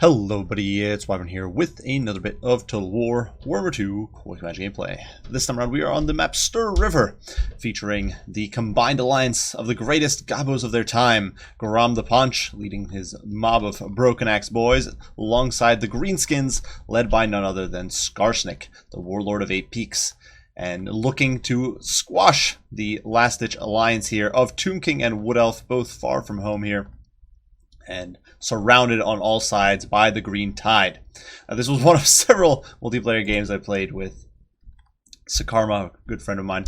Hello buddy, it's Wyvern here with another bit of Total War Warhammer 2 Quick Match gameplay. This time around we are on the map Stir River, featuring the combined alliance of the greatest gobos of their time, Graham the Paunch leading his mob of Broken Axe boys, alongside the Greenskins, led by none other than Skarsnik, the Warlord of 8 Peaks, and looking to squash the last-ditch alliance here of Tomb King and Wood Elf, both far from home here, and surrounded on all sides by the Green Tide. This was one of several multiplayer games I played with Sakarma, a good friend of mine,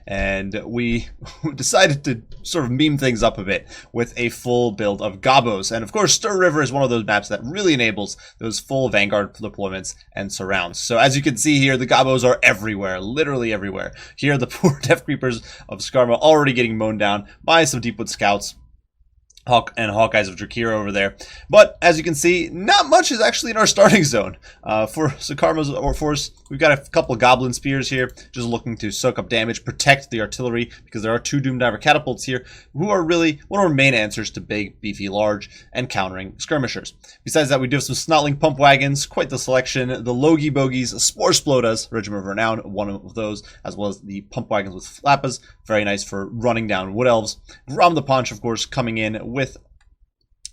and we decided to sort of meme things up a bit with a full build of gobos. And of course, Stir River is one of those maps that really enables those full Vanguard deployments and surrounds. So as you can see here, the gobos are everywhere, literally everywhere. Here, the poor Death Creepers of Sakarma already getting mown down by some Deepwood Scouts and Hawkeyes of Drakira over there. But as you can see, not much is actually in our starting zone. For Sakarma's force, we've got a couple of Goblin Spears here, just looking to soak up damage, protect the artillery, because there are 2 Doomdiver Catapults here, who are really one of our main answers to big, beefy, large, and countering skirmishers. Besides that, we do have some Snotling Pump Wagons, quite the selection, the Logie Bogies, Spore Splodas, Regiment of Renown, one of those, as well as the Pump Wagons with Flappas, very nice for running down Wood Elves. Graham the Paunch, of course, coming in with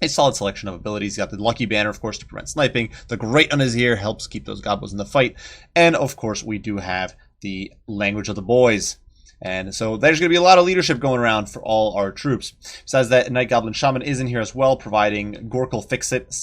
a solid selection of abilities. You got the Lucky Banner, of course, to prevent sniping. The Great on his ear helps keep those gobos in the fight. And, of course, we do have the Language of the Boys. And so there's going to be a lot of leadership going around for all our troops. Besides that, Night Goblin Shaman is in here as well, providing Gorkle Fix-It,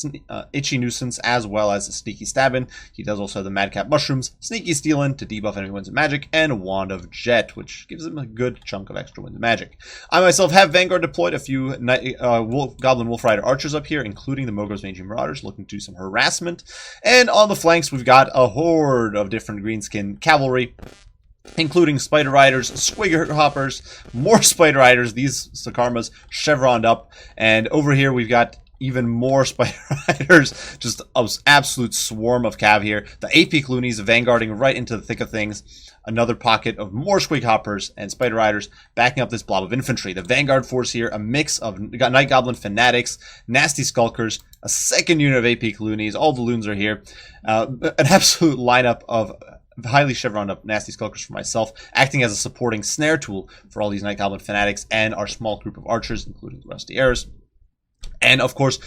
Itchy Nuisance, as well as Sneaky Stabbin'. He does also have the Madcap Mushrooms, Sneaky Stealin' to debuff enemy winds of magic, and Wand of Jet, which gives him a good chunk of extra winds of magic. I myself have Vanguard deployed, a few Goblin Wolf Rider Archers up here, including the Mogos Mangy Marauders, looking to do some harassment. And on the flanks, we've got a horde of different Greenskin cavalry, including Spider Riders, Squigger Hoppers, more Spider Riders, these Sakarmas chevroned up, and over here we've got even more Spider Riders, just an absolute swarm of cav here. The 8 Peak Loonies vanguarding right into the thick of things. Another pocket of more Squig Hoppers and Spider Riders backing up this blob of infantry. The Vanguard force here, a mix of Night Goblin Fanatics, Nasty Skulkers, a second unit of 8 Peak Loonies, all the loons are here. An absolute lineup of highly chevroned up Nasty Skulkers for myself, acting as a supporting snare tool for all these Night Goblin Fanatics and our small group of archers, including the Rusty Arrows. And of course,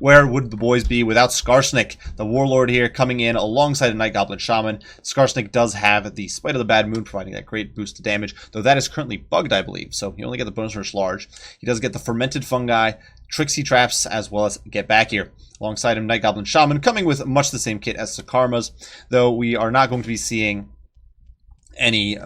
where would the boys be without Skarsnik, the Warlord here coming in alongside a Night Goblin Shaman. Skarsnik does have the Spite of the Bad Moon, providing that great boost to damage, though that is currently bugged, I believe, so you only get the bonus versus large. He does get the Fermented Fungi, Tricksy Traps, as well as Get Back here. Alongside him, Night Goblin Shaman, coming with much the same kit as Sakarma's, though we are not going to be seeing any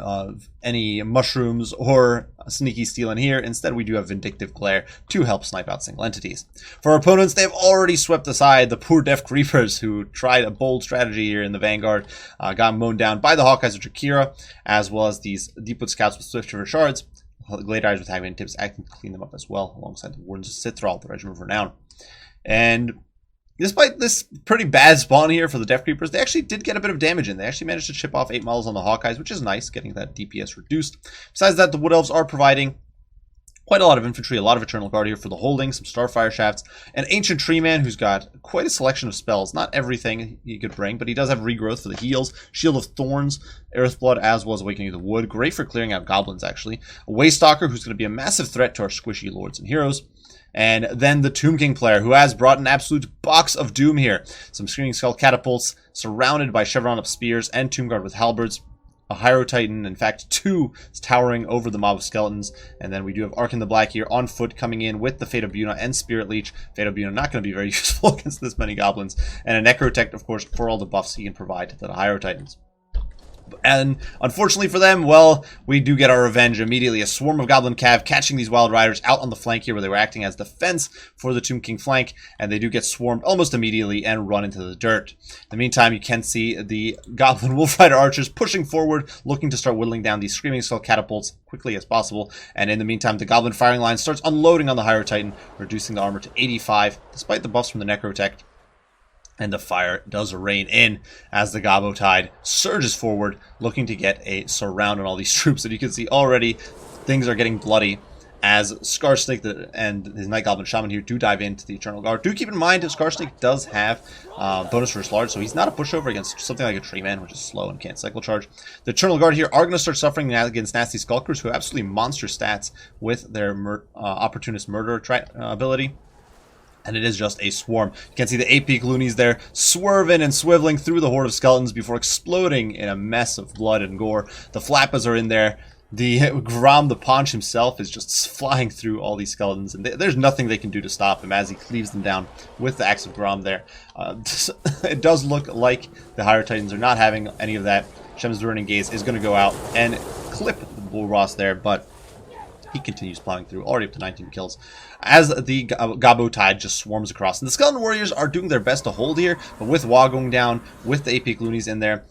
mushrooms or Sneaky Stealin' here. Instead, we do have Vindictive Glare to help snipe out single entities. For our opponents, they've already swept aside the poor Death Creepers, who tried a bold strategy here in the Vanguard, got mown down by the Hawkeyes of Drakira, as well as these Deepwood Scouts with Swift River Shards, Gladiators with Hagman Tips acting to clean them up as well, alongside the Wardens of Cithrall, the Regiment of Renown. And despite this pretty bad spawn here for the Death Creepers, they actually did get a bit of damage in. They actually managed to chip off 8 models on the Hawkeyes, which is nice, getting that DPS reduced. Besides that, the Wood Elves are providing quite a lot of infantry, a lot of Eternal Guard here for the holding, some Starfire Shafts, an Ancient Tree Man who's got quite a selection of spells. Not everything he could bring, but he does have Regrowth for the heals, Shield of Thorns, Earthblood, as well as Awakening of the Wood. Great for clearing out goblins, actually. A Waystalker who's going to be a massive threat to our squishy lords and heroes. And then the Tomb King player, who has brought an absolute box of doom here. Some Screaming Skull Catapults, surrounded by Chevron up Spears and Tomb Guard with Halberds. A Hyro Titan, in fact 2, is towering over the mob of skeletons. And then we do have Arkin the Black here on foot, coming in with the Fate of Buna and Spirit Leech. Fate of Buna not going to be very useful against this many goblins. And a Necrotect, of course, for all the buffs he can provide to the Hyro Titans. And unfortunately for them, well, we do get our revenge immediately. A swarm of Goblin Cav catching these Wild Riders out on the flank here, where they were acting as defense for the Tomb King flank, and they do get swarmed almost immediately and run into the dirt. In the meantime, you can see the Goblin Wolf Rider Archers pushing forward, looking to start whittling down these Screaming Skull Catapults quickly as possible. And in the meantime, the Goblin Firing Line starts unloading on the Hyro Titan, reducing the armor to 85, despite the buffs from the Necrotech. And the fire does rain in as the Gobbo Tide surges forward, looking to get a surround on all these troops. And you can see already things are getting bloody as Skarsnik and his Night Goblin Shaman here do dive into the Eternal Guard. Do keep in mind that Skarsnik does have bonus versus large, so he's not a pushover against something like a Tree Man, which is slow and can't cycle charge. The Eternal Guard here are going to start suffering against Nasty Skulkers, who have absolutely monster stats with their Opportunist Murder ability. And it is just a swarm. You can see the 8-peak loonies there swerving and swiveling through the horde of skeletons before exploding in a mess of blood and gore. The Flappas are in there. The Grom, the Paunch himself, is just flying through all these skeletons, and there's nothing they can do to stop him as he cleaves them down with the Axe of Grom there. It does look like the Higher Titans are not having any of that. Shem's Burning Gaze is going to go out and clip the Bull Ross there, but he continues plowing through, already up to 19 kills, as the Gabo Tide just swarms across. And the Skeleton Warriors are doing their best to hold here, but with Wa going down, with the 8-peak loonies in there,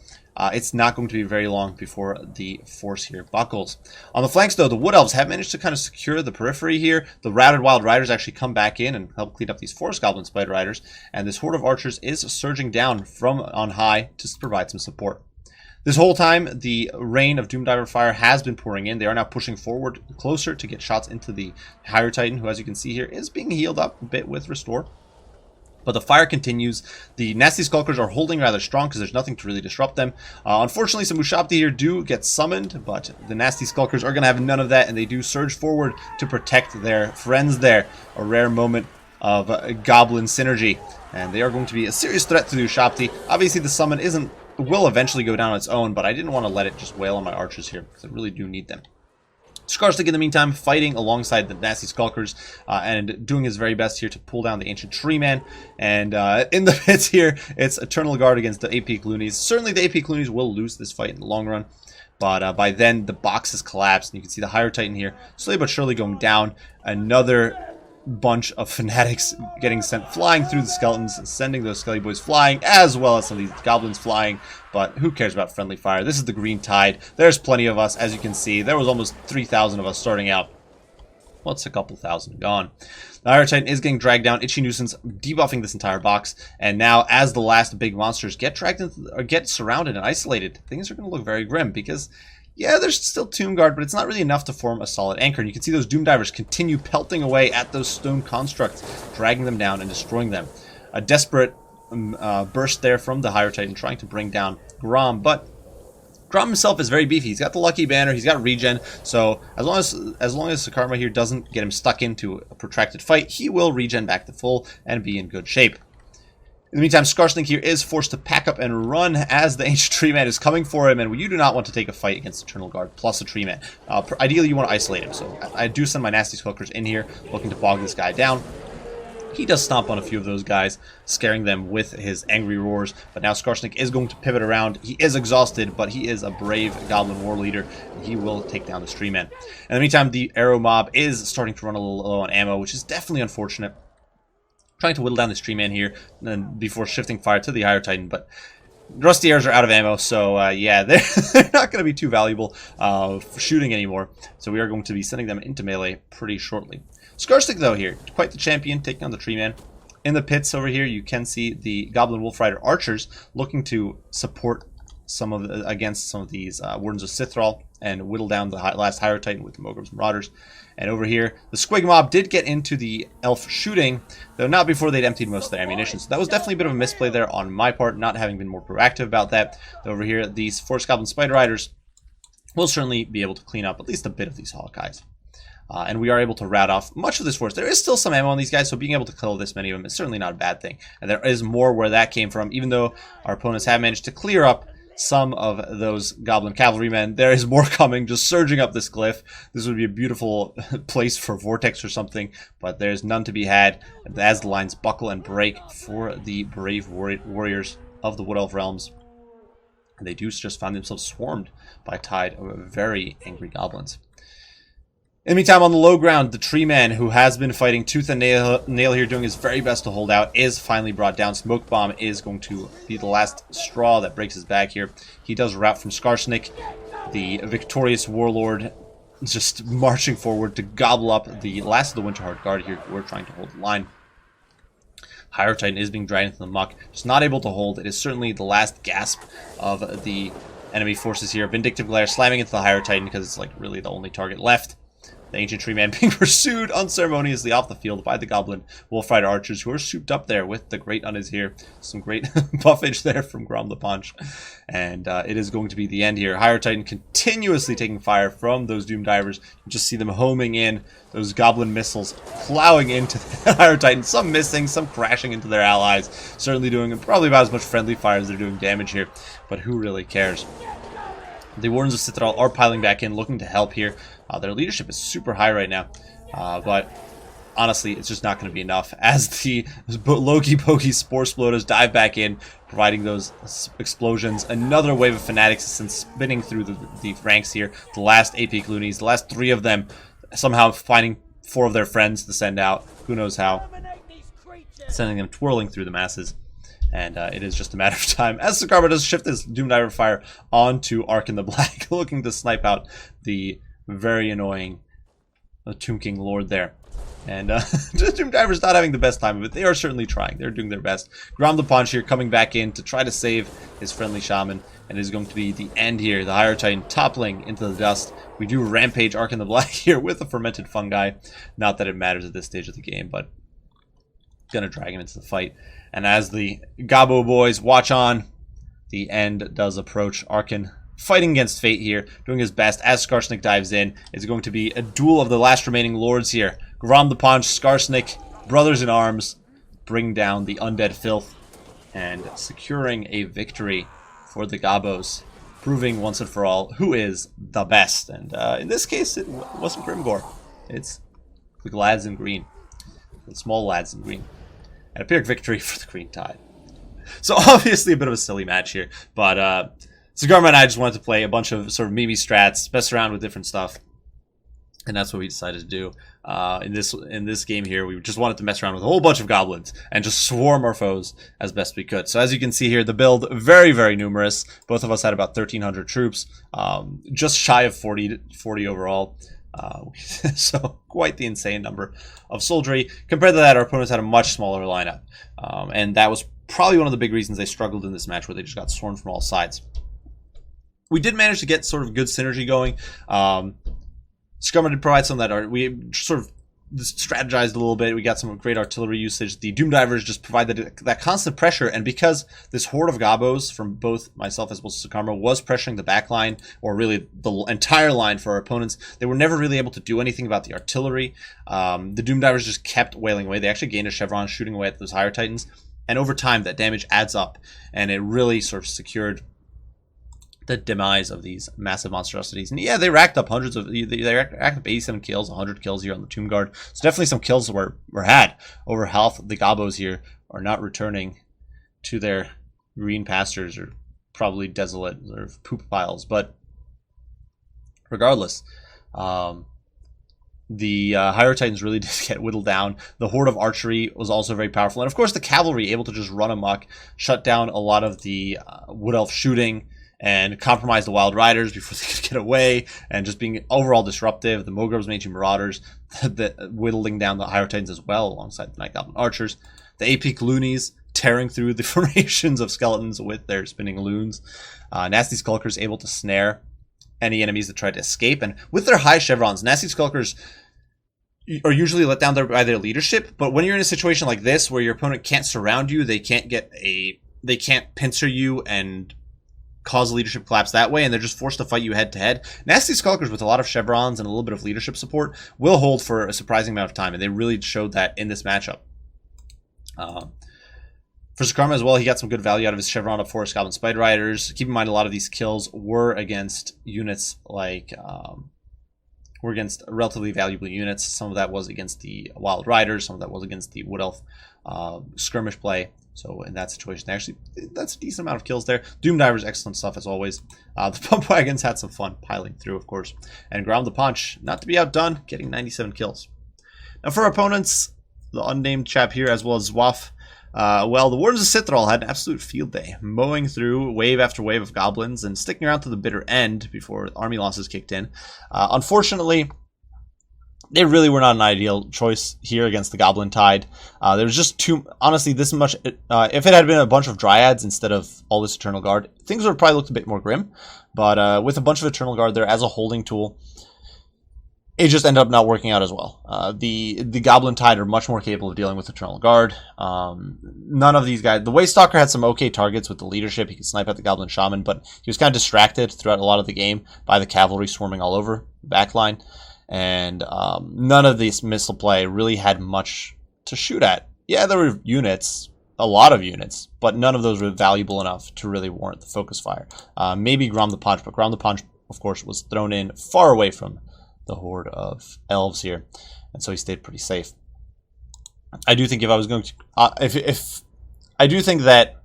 it's not going to be very long before the force here buckles. On the flanks, though, the Wood Elves have managed to kind of secure the periphery here. The Routed Wild Riders actually come back in and help clean up these Forest Goblin Spider Riders. And this horde of archers is surging down from on high to provide some support. This whole time, the rain of Doomdiver fire has been pouring in. They are now pushing forward closer to get shots into the Higher Titan, who, as you can see here, is being healed up a bit with Restore. But the fire continues. The Nasty Skulkers are holding rather strong because there's nothing to really disrupt them. Unfortunately, some Ushabti here do get summoned, but the Nasty Skulkers are going to have none of that, and they do surge forward to protect their friends there. A rare moment of Goblin synergy, and they are going to be a serious threat to the Ushabti. Obviously, the summon will eventually go down on its own, but I didn't want to let it just wail on my archers here because I really do need them. Skarsnik, in the meantime, fighting alongside the Nasty Skulkers and doing his very best here to pull down the Ancient Tree Man. And in the pits here, it's Eternal Guard against the 8-peak loonies. Certainly the 8-peak loonies will lose this fight in the long run, but by then the box has collapsed, and you can see the Higher Titan here slowly but surely going down. Another bunch of fanatics getting sent flying through the skeletons, sending those Skelly Boys flying, as well as some of these goblins flying, but who cares about friendly fire? This is the Green Tide. There's plenty of us, as you can see. There was almost 3,000 of us starting out. What's a couple thousand gone? The Higher Titan is getting dragged down. Itchy Nuisance debuffing this entire box, and now as the last big monsters get dragged into, or get surrounded and isolated, things are going to look very grim because yeah, there's still Tomb Guard, but it's not really enough to form a solid anchor. And you can see those Doom Divers continue pelting away at those stone constructs, dragging them down and destroying them. A desperate burst there from the Higher Titan, trying to bring down Grom, but Grom himself is very beefy. He's got the Lucky Banner, he's got regen, so as long as Sakarma here doesn't get him stuck into a protracted fight, he will regen back to full and be in good shape. In the meantime, Skarsnik here is forced to pack up and run as the Ancient Tree Man is coming for him, and you do not want to take a fight against Eternal Guard plus a Tree Man. Ideally, you want to isolate him, so I do send my Nasty Skulkers in here, looking to bog this guy down. He does stomp on a few of those guys, scaring them with his angry roars, but now Skarsnik is going to pivot around. He is exhausted, but he is a brave Goblin War Leader, and he will take down this Tree Man. In the meantime, the Arrow Mob is starting to run a little low on ammo, which is definitely unfortunate. Trying to whittle down this Tree Man here and before shifting fire to the Higher Titan, but Rusty Arrows are out of ammo, so yeah, they're not going to be too valuable for shooting anymore. So we are going to be sending them into melee pretty shortly. Skarsnik, though, here, quite the champion, taking on the Tree Man. In the pits over here, you can see the Goblin Wolf Rider archers looking to support against some of these Wardens of Sithrall and whittle down the last Higher Titan with the Mogrems and Marauders. And over here, the Squig Mob did get into the Elf shooting, though not before they'd emptied most of their ammunition. So that was definitely a bit of a misplay there on my part, not having been more proactive about that. Over here, these Forest Goblin Spider Riders will certainly be able to clean up at least a bit of these Hawkeyes. And we are able to rout off much of this force. There is still some ammo on these guys, so being able to kill this many of them is certainly not a bad thing. And there is more where that came from, even though our opponents have managed to clear up some of those Goblin Cavalrymen. There is more coming, just surging up this cliff. This would be a beautiful place for Vortex or something, but there's none to be had as the lines buckle and break for the brave warriors of the Wood Elf Realms. They do just find themselves swarmed by a tide of very angry goblins. In the meantime, on the low ground, the Tree Man, who has been fighting tooth and nail here, doing his very best to hold out, is finally brought down. Smoke Bomb is going to be the last straw that breaks his back here. He does rout from Skarsnik, the victorious Warlord, just marching forward to gobble up the last of the Winterheart Guard here, who are trying to hold the line. Higher Titan is being dragged into the muck, just not able to hold. It is certainly the last gasp of the enemy forces here. Vindictive Glare slamming into the Higher Titan because it's like really the only target left. The ancient tree man being pursued unceremoniously off the field by the goblin wolf rider archers who are souped up there with the great on his ear. Some great buffage there from Grom the Paunch. And it is going to be the end here. Higher Titan continuously taking fire from those Doom Divers. You just see them homing in, those goblin missiles plowing into the Higher Titan. Some missing, some crashing into their allies. Certainly doing probably about as much friendly fire as they're doing damage here. But who really cares? The Wardens of Citadel are piling back in, looking to help here. Their leadership is super high right now, but honestly, it's just not going to be enough as the Loki-Pokey Spore Splodas dive back in, providing those explosions. Another wave of Fanatics is spinning through the ranks here. The last AP Loonies, the last 3 of them, somehow finding 4 of their friends to send out. Who knows how? Sending them twirling through the masses. And it is just a matter of time as Sakarma does shift his Doom Diver fire onto Ark in the Black, looking to snipe out the very annoying Tomb King Lord there. And Doom Diver's not having the best time of it. They are certainly trying. They're doing their best. Grom the Paunch here coming back in to try to save his friendly shaman. And it is going to be the end here. The Higher Titan toppling into the dust. We do rampage Ark in the Black here with a fermented fungi. Not that it matters at this stage of the game, but gonna drag him into the fight. And as the Gabo boys watch on, the end does approach. Arkin fighting against fate here, doing his best as Skarsnik dives in. It's going to be a duel of the last remaining lords here. Grom the Paunch, Skarsnik, brothers in arms, bring down the undead filth and securing a victory for the Gabos, proving once and for all who is the best. And in this case, it wasn't Grimgor. It's the lads in green, the small lads in green. And a Pyrrhic victory for the Green Tide. So obviously a bit of a silly match here, but Sagarma and I just wanted to play a bunch of sort of meme strats, mess around with different stuff, and that's what we decided to do. In this game here, we just wanted to mess around with a whole bunch of goblins and just swarm our foes as best we could. So as you can see here, the build very, very numerous. Both of us had about 1,300 troops, just shy of 40 overall. So quite the insane number of soldiery. Compared to that, our opponents had a much smaller lineup, and that was probably one of the big reasons they struggled in this match, where they just got swarmed from all sides. We did manage to get sort of good synergy going. Scummer did provide some of that. We sort of strategized a little bit. We got some great artillery usage. The Doom Divers just provided that constant pressure, and because this horde of Gabos from both myself as well as Sakarma was pressuring the back line, or really the entire line for our opponents, they were never really able to do anything about the artillery. The Doom Divers just kept wailing away. They actually gained a chevron shooting away at those Higher Titans, and over time that damage adds up, and it really sort of secured the demise of these massive monstrosities. And yeah, they racked up hundreds of, they racked up 87 kills, 100 kills here on the Tomb Guard. So definitely some kills were had. Over half of the Gabos here are not returning to their green pastures, or probably desolate or poop piles. But regardless, the Higher Titans really did get whittled down. The Horde of Archery was also very powerful. And of course the Cavalry able to just run amok, shut down a lot of the Wood Elf shooting, and compromise the Wild Riders before they could get away, and just being overall disruptive. The Mogreb's Mangy Marauders, whittling down the Higher Titans as well, alongside the Night Goblin Archers. The AP Loonies tearing through the formations of skeletons with their spinning loons. Nasty Skulkers able to snare any enemies that tried to escape, and with their high chevrons, Nasty Skulkers are usually let down by their leadership, but when you're in a situation like this where your opponent can't surround you, they can't pincer you and cause leadership collapse that way, and they're just forced to fight you head to head. Nasty Skulkers with a lot of chevrons and a little bit of leadership support will hold for a surprising amount of time, and they really showed that in this matchup. For Sakarma as well, he got some good value out of his chevron of Forest Goblin Spider Riders. Keep in mind, a lot of these kills were against units like were against relatively valuable units. Some of that was against the Wild Riders, some of that was against the Wood Elf skirmish play. So in that situation, actually, that's a decent amount of kills there. Doom Divers, excellent stuff as always. The Pump Wagons had some fun piling through, of course. And Grom the Paunch, not to be outdone, getting 97 kills. Now for our opponents, the unnamed chap here, as well as Zwaf, well, the Wardens of Citadel had an absolute field day, mowing through wave after wave of goblins and sticking around to the bitter end before army losses kicked in. Unfortunately, they really were not an ideal choice here against the Goblin Tide. There was just too, honestly, this much. If it had been a bunch of Dryads instead of all this Eternal Guard, things would have probably looked a bit more grim. But with a bunch of Eternal Guard there as a holding tool, it just ended up not working out as well. The Goblin Tide are much more capable of dealing with Eternal Guard. None of these guys... The Waystalker had some okay targets with the leadership. He could snipe at the Goblin Shaman, but he was kind of distracted throughout a lot of the game by the cavalry swarming all over the backline. And none of these missile play really had much to shoot at. Yeah, there were units, a lot of units, but none of those were valuable enough to really warrant the focus fire. Maybe Grom the Paunch, but Grom the Paunch, of course, was thrown in far away from the horde of elves here, and so he stayed pretty safe. I do think if I was going to, I do think that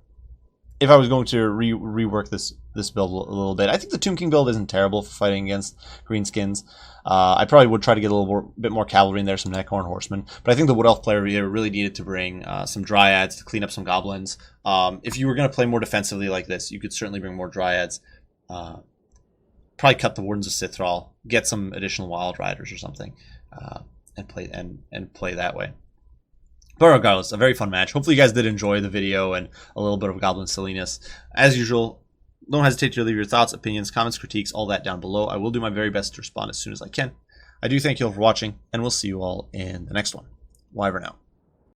if I was going to rework this build a little bit, I think the Tomb King build isn't terrible for fighting against Greenskins. I probably would try to get a little bit more cavalry in there, some Neckhorn horsemen, but I think the Wood Elf player here really needed to bring some Dryads to clean up some goblins. If you were going to play more defensively like this, you could certainly bring more Dryads. Probably cut the Wardens of Sithrall, get some additional Wild Riders or something, and play that way. But regardless, a very fun match. Hopefully you guys did enjoy the video and a little bit of Goblin silliness. As usual, don't hesitate to leave your thoughts, opinions, comments, critiques, all that down below. I will do my very best to respond as soon as I can. I do thank you all for watching, and we'll see you all in the next one. Wyvern out.